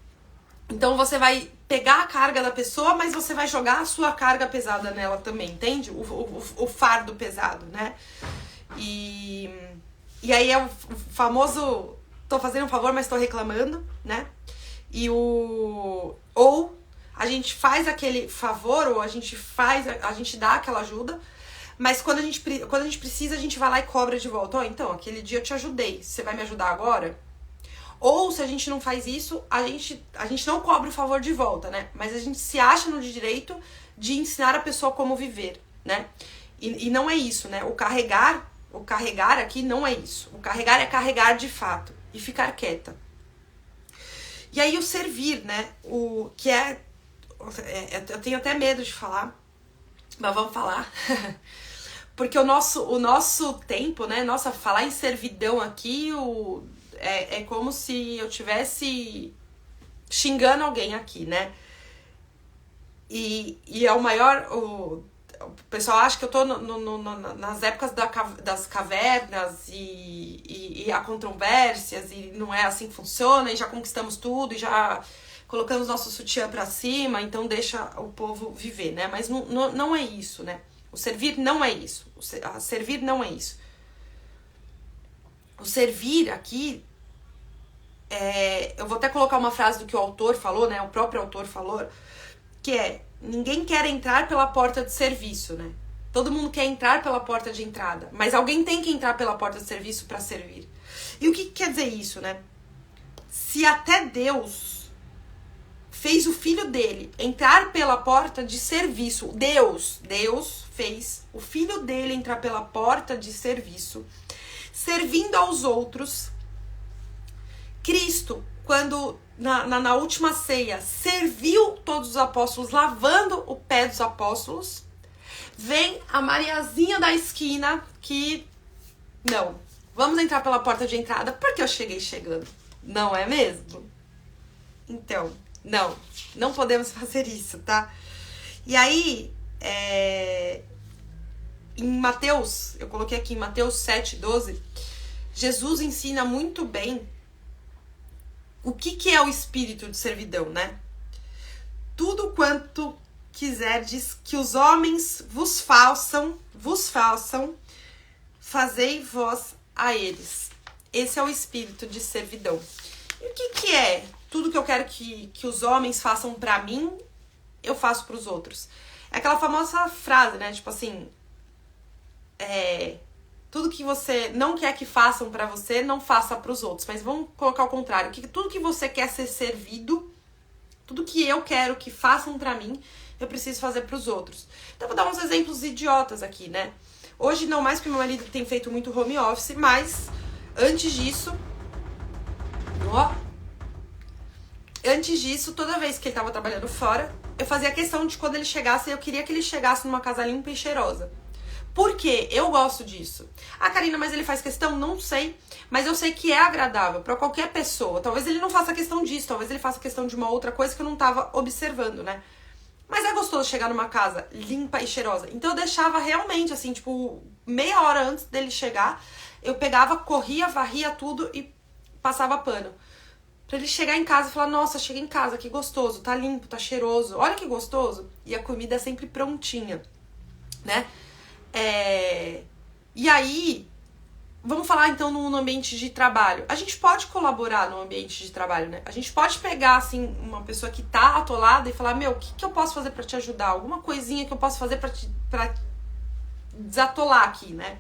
Então você vai pegar a carga da pessoa, mas você vai jogar a sua carga pesada nela também, entende? O fardo pesado, né? E aí é o famoso tô fazendo um favor, mas tô reclamando, né? Ou a gente faz aquele favor, ou a gente dá aquela ajuda, mas quando a gente precisa, a gente vai lá e cobra de volta. Então, aquele dia eu te ajudei, você vai me ajudar agora? Ou, se a gente não faz isso, a gente não cobra o favor de volta, né? Mas a gente se acha no direito de ensinar a pessoa como viver, né? E não é isso, né? O carregar aqui não é isso. O carregar é carregar de fato e ficar quieta. E aí o servir, né? O que eu tenho até medo de falar, mas vamos falar. Porque o nosso tempo, né? Nossa, falar em servidão aqui é como se eu tivesse xingando alguém aqui, né? E é o maior... O pessoal acha que eu tô nas épocas das cavernas e há controvérsias e não é assim que funciona e já conquistamos tudo e já colocamos nosso sutiã pra cima, então deixa o povo viver, né? Mas não é isso, né? O servir não é isso. Servir não é isso. O servir aqui, eu vou até colocar uma frase do que o autor falou, né? O próprio autor falou, que é: ninguém quer entrar pela porta de serviço, né? Todo mundo quer entrar pela porta de entrada, mas alguém tem que entrar pela porta de serviço para servir. E o que quer dizer isso, né? Se até Deus fez o filho dele entrar pela porta de serviço, Deus fez o filho dele entrar pela porta de serviço, servindo aos outros. Cristo, quando na última ceia serviu todos os apóstolos, lavando o pé dos apóstolos, vem a Mariazinha da esquina que, não, vamos entrar pela porta de entrada porque eu cheguei chegando, não é mesmo? Então, não podemos fazer isso, tá? E aí, em Mateus, eu coloquei aqui em Mateus 7:12, Jesus ensina muito bem o que é o espírito de servidão, né? Tudo quanto quiserdes que os homens vos façam, fazei vós a eles. Esse é o espírito de servidão. E o que é? Tudo que eu quero que os homens façam pra mim, eu faço pros outros. É aquela famosa frase, né? Tipo assim, tudo que você não quer que façam pra você, não faça pros outros. Mas vamos colocar ao contrário. Tudo que você quer ser servido, tudo que eu quero que façam pra mim, eu preciso fazer pros outros. Então, vou dar uns exemplos idiotas aqui, né? Hoje não mais, porque meu marido tem feito muito home office, mas antes disso, toda vez que ele tava trabalhando fora, eu fazia questão de quando ele chegasse, eu queria que ele chegasse numa casa limpa e cheirosa. Por quê? Eu gosto disso. Ah, Karina, mas ele faz questão? Não sei. Mas eu sei que é agradável pra qualquer pessoa. Talvez ele não faça questão disso, talvez ele faça questão de uma outra coisa que eu não tava observando, né? Mas é gostoso chegar numa casa limpa e cheirosa. Então eu deixava realmente, assim, tipo, meia hora antes dele chegar, eu pegava, corria, varria tudo e passava pano. Pra ele chegar em casa e falar: nossa, cheguei em casa, que gostoso, tá limpo, tá cheiroso, olha que gostoso. E a comida é sempre prontinha, né? E aí, vamos falar então no ambiente de trabalho. A gente pode colaborar no ambiente de trabalho, né? A gente pode pegar, assim, uma pessoa que tá atolada e falar: meu, o que eu posso fazer pra te ajudar? Alguma coisinha que eu posso fazer pra desatolar aqui, né?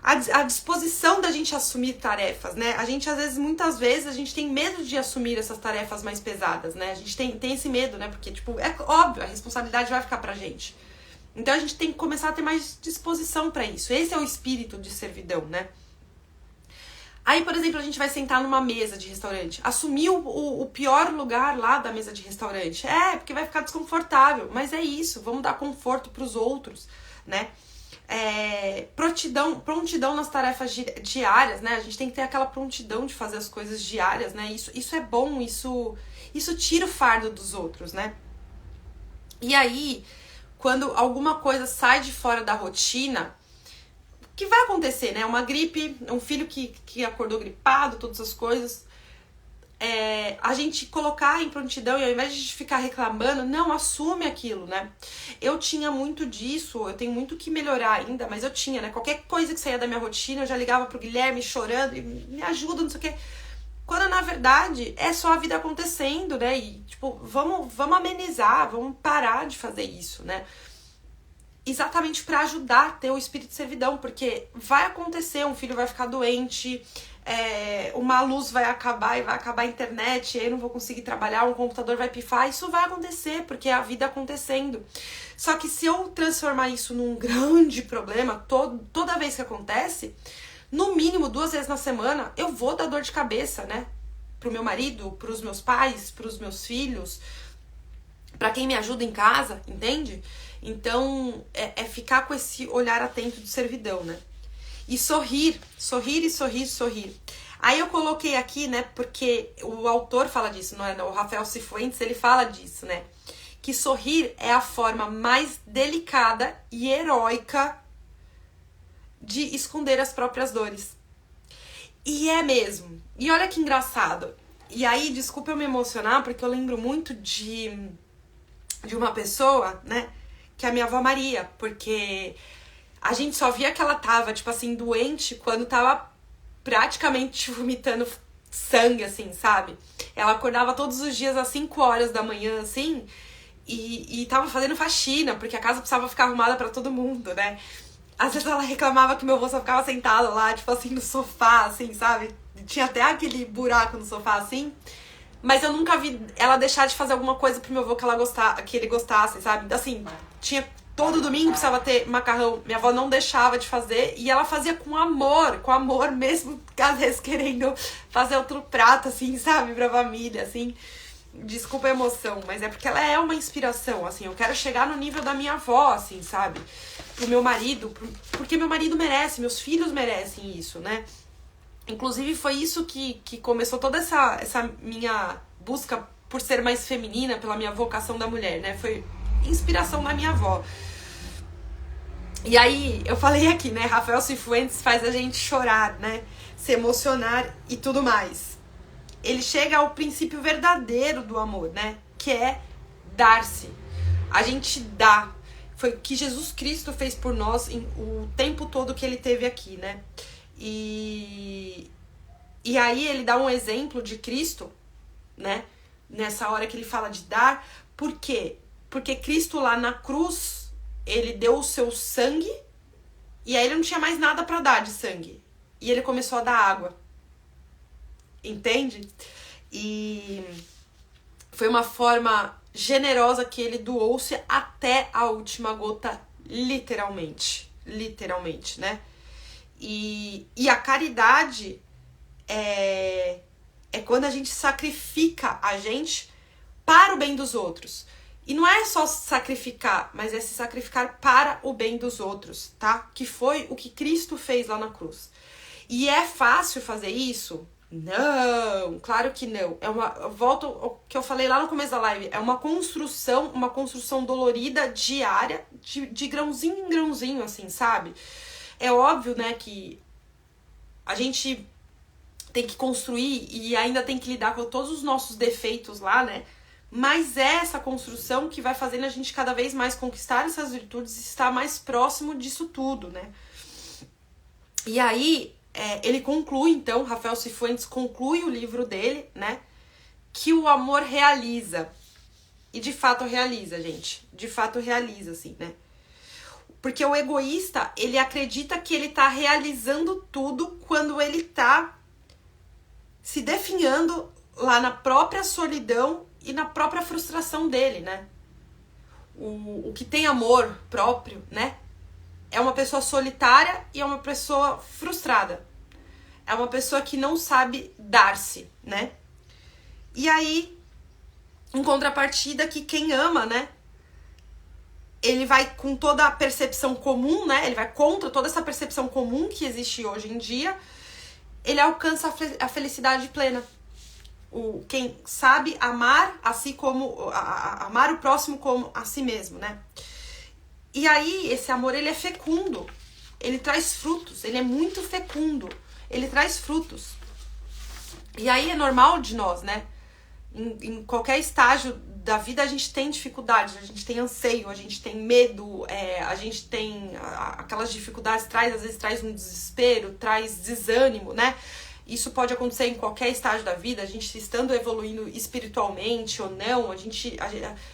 A disposição da gente assumir tarefas, né? A gente, muitas vezes, a gente tem medo de assumir essas tarefas mais pesadas, né? A gente tem esse medo, né? Porque, tipo, é óbvio, a responsabilidade vai ficar pra gente. Então a gente tem que começar a ter mais disposição pra isso. Esse é o espírito de servidão, né? Aí, por exemplo, a gente vai sentar numa mesa de restaurante. Assumir o pior lugar lá da mesa de restaurante. Porque vai ficar desconfortável. Mas é isso, vamos dar conforto pros outros, né? Prontidão nas tarefas diárias, né? A gente tem que ter aquela prontidão de fazer as coisas diárias, né? Isso é bom, isso tira o fardo dos outros, né? E aí, quando alguma coisa sai de fora da rotina, o que vai acontecer, né? Uma gripe, um filho que acordou gripado, todas as coisas. A gente colocar em prontidão e ao invés de ficar reclamando, não, assume aquilo, né? Eu tinha muito disso, eu tenho muito que melhorar ainda, mas eu tinha, né? Qualquer coisa que saía da minha rotina, eu já ligava pro Guilherme chorando e me ajuda, não sei o quê. Quando, na verdade, é só a vida acontecendo, né? E, tipo, vamos amenizar, vamos parar de fazer isso, né? Exatamente para ajudar a ter o espírito de servidão, porque vai acontecer, um filho vai ficar doente, uma luz vai acabar e vai acabar a internet, e aí eu não vou conseguir trabalhar, um computador vai pifar, isso vai acontecer, porque é a vida acontecendo. Só que se eu transformar isso num grande problema, toda vez que acontece, no mínimo 2 vezes na semana, eu vou dar dor de cabeça, né? Pro meu marido, pros meus pais, pros meus filhos, pra quem me ajuda em casa, entende? Então, ficar com esse olhar atento de servidão, né? E sorrir. Aí eu coloquei aqui, né, porque o autor fala disso, não é? O Rafael Cifuentes, ele fala disso, né? Que sorrir é a forma mais delicada e heróica de esconder as próprias dores. E é mesmo. E olha que engraçado. E aí, desculpa eu me emocionar, porque eu lembro muito de uma pessoa, né, que é a minha avó Maria, porque a gente só via que ela tava, tipo assim, doente quando tava praticamente vomitando sangue, assim, sabe? Ela acordava todos os dias às 5 horas da manhã, assim, e tava fazendo faxina, porque a casa precisava ficar arrumada pra todo mundo, né? Às vezes ela reclamava que meu avô só ficava sentado lá, tipo assim, no sofá, assim, sabe? Tinha até aquele buraco no sofá, assim. Mas eu nunca vi ela deixar de fazer alguma coisa pro meu avô que ele gostasse, sabe? Assim, tinha todo domingo precisava ter macarrão. Minha avó não deixava de fazer e ela fazia com amor mesmo, às vezes querendo fazer outro prato, assim, sabe? Pra família, assim. Desculpa a emoção, mas é porque ela é uma inspiração, assim. Eu quero chegar no nível da minha avó, assim, sabe? Pro meu marido, porque meu marido merece, meus filhos merecem isso, né? Inclusive foi isso que começou toda essa minha busca por ser mais feminina, pela minha vocação da mulher, né? Foi inspiração da minha avó. E aí, eu falei aqui, né? Rafael Cifuentes faz a gente chorar, né? Se emocionar e tudo mais. Ele chega ao princípio verdadeiro do amor, né? Que é dar-se. A gente dá. Foi o que Jesus Cristo fez por nós o tempo todo que ele teve aqui, né? E aí ele dá um exemplo de Cristo, né? Nessa hora que ele fala de dar. Por quê? Porque Cristo lá na cruz, ele deu o seu sangue e aí ele não tinha mais nada para dar de sangue. E ele começou a dar água. Entende? E foi uma forma generosa que ele doou-se até a última gota, literalmente. Literalmente, né? E a caridade é quando a gente sacrifica a gente para o bem dos outros. E não é só sacrificar, mas é se sacrificar para o bem dos outros, tá? Que foi o que Cristo fez lá na cruz. E é fácil fazer isso? Não, claro que não. Volto ao que eu falei lá no começo da live, é uma construção dolorida, diária, de grãozinho em grãozinho, assim, sabe? É óbvio, né, que a gente tem que construir e ainda tem que lidar com todos os nossos defeitos lá, né? Mas é essa construção que vai fazendo a gente cada vez mais conquistar essas virtudes e estar mais próximo disso tudo, né? E aí, ele conclui, então, Rafael Cifuentes conclui o livro dele, né? Que o amor realiza. E de fato realiza, gente. De fato realiza, assim, né? Porque o egoísta, ele acredita que ele tá realizando tudo quando ele tá se definhando lá na própria solidão e na própria frustração dele, né? O que tem amor próprio, né? É uma pessoa solitária e é uma pessoa frustrada. É uma pessoa que não sabe dar-se, né? E aí, em contrapartida, que quem ama, né? Ele vai com toda a percepção comum, né? Ele vai contra toda essa percepção comum que existe hoje em dia. Ele alcança a felicidade plena. Quem sabe amar a si como... amar o próximo como a si mesmo, né? E aí, esse amor, ele é fecundo. Ele traz frutos. Ele é muito fecundo. Ele traz frutos. E aí é normal de nós, né? Em qualquer estágio da vida a gente tem dificuldades, a gente tem anseio, a gente tem medo, a gente tem aquelas dificuldades, às vezes traz um desespero, traz desânimo, né? Isso pode acontecer em qualquer estágio da vida, a gente estando evoluindo espiritualmente ou não, a gente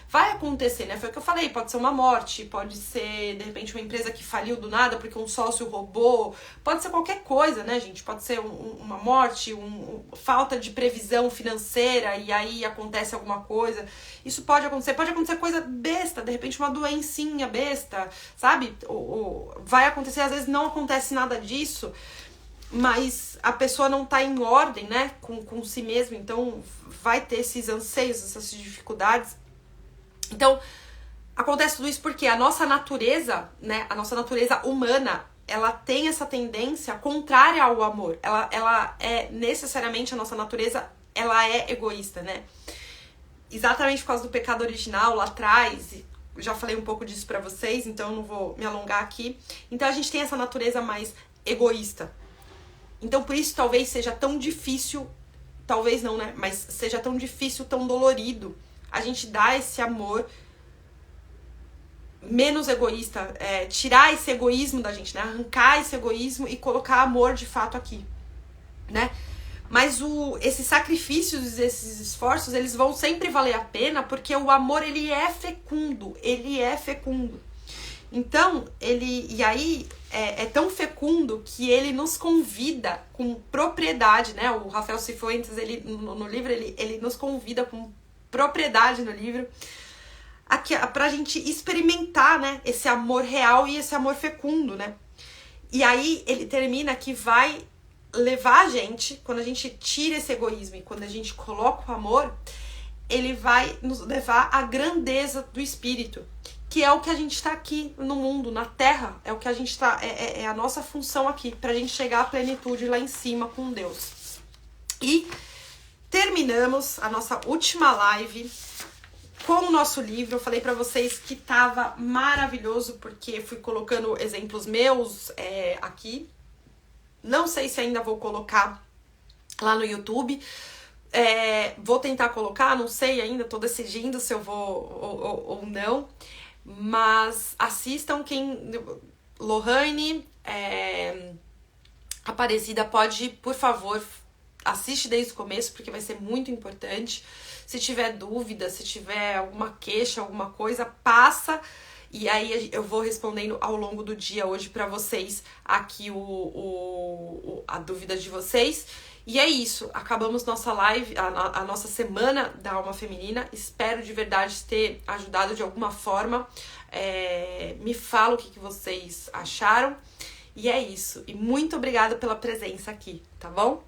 vai acontecer, né? Foi o que eu falei, pode ser uma morte, pode ser, de repente, uma empresa que faliu do nada porque um sócio roubou, pode ser qualquer coisa, né, gente? Pode ser uma morte, falta de previsão financeira e aí acontece alguma coisa. Isso pode acontecer coisa besta, de repente uma doencinha besta, sabe? Ou vai acontecer, às vezes não acontece nada disso, mas a pessoa não tá em ordem, né, com si mesma, então vai ter esses anseios, essas dificuldades. Então, acontece tudo isso porque a nossa natureza, né, a nossa natureza humana, ela tem essa tendência contrária ao amor. Ela é necessariamente, a nossa natureza, ela é egoísta, né? Exatamente por causa do pecado original lá atrás, já falei um pouco disso pra vocês, então eu não vou me alongar aqui. Então a gente tem essa natureza mais egoísta. Então por isso talvez seja tão difícil talvez não, né? Mas seja tão difícil, tão dolorido a gente dar esse amor menos egoísta, tirar esse egoísmo da gente, né? Arrancar esse egoísmo e colocar amor de fato aqui, né? Mas esses sacrifícios, esses esforços, eles vão sempre valer a pena, porque o amor, ele é fecundo, Então, é tão fecundo que ele nos convida com propriedade, né? O Rafael Cifuentes, ele, no livro, ele nos convida com propriedade no livro, pra gente experimentar, né? Esse amor real e esse amor fecundo, né? E aí, ele termina que vai levar a gente, quando a gente tira esse egoísmo e quando a gente coloca o amor, ele vai nos levar à grandeza do espírito, que é o que a gente está aqui no mundo, na Terra, é o que a gente está, é a nossa função aqui, pra gente chegar à plenitude lá em cima com Deus. E terminamos a nossa última live com o nosso livro. Eu falei pra vocês que tava maravilhoso, porque fui colocando exemplos meus aqui. Não sei se ainda vou colocar lá no YouTube. Vou tentar colocar, não sei ainda, tô decidindo se eu vou ou não. Mas assistam Lohane, Aparecida, pode, por favor, assiste desde o começo, porque vai ser muito importante. Se tiver dúvida, se tiver alguma queixa, alguma coisa, passa. E aí eu vou respondendo ao longo do dia hoje pra vocês aqui a dúvida de vocês. E é isso, acabamos nossa live, a nossa semana da alma feminina. Espero de verdade ter ajudado de alguma forma. Me fala o que vocês acharam. E é isso. E muito obrigada pela presença aqui, tá bom?